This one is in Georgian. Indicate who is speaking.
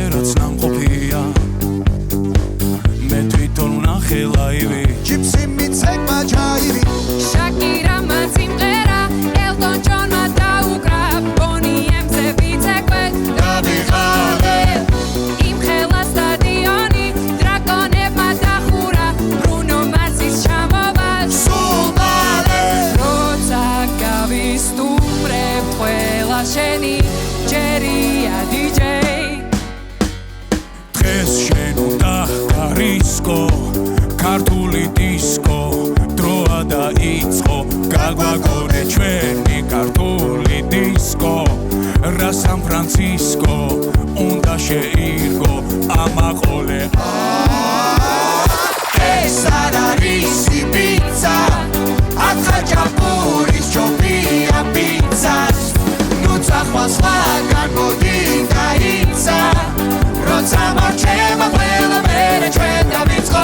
Speaker 1: ვერაც ნამყოფია მე თვითონ ვნახე ლაივი
Speaker 2: ჯიპსი მიცეკვა ჯაივი
Speaker 3: შაკირა სიმღერა ელტონ ჯონმა დაუკრა ბონი ემზე ვიცეკვე
Speaker 2: დავიღალე
Speaker 3: იმ ხელა სტადიონი დრაკონებმა დახურა ბრუნო მარსის ჩამოვა
Speaker 2: სულ მალე
Speaker 3: როცა გავისტუმრებ ყველა შენი ჯერია დიჯეი
Speaker 1: დღეს შენ უნდა ხარისკო ქართული დისკო დროა დაიწყო გაგვაგონე ჩვენი ქართული დისკო რა სან ფრანცისკო უნდა შეირგო ამაყოლე
Speaker 2: ეს არ არის პიცა ახაჭაპურის ჯობია პიცას ნუ წახვალ სხვაგან მოდი გაიცა როცა მარჩება ყველა მერე ჩვენ დავიწყო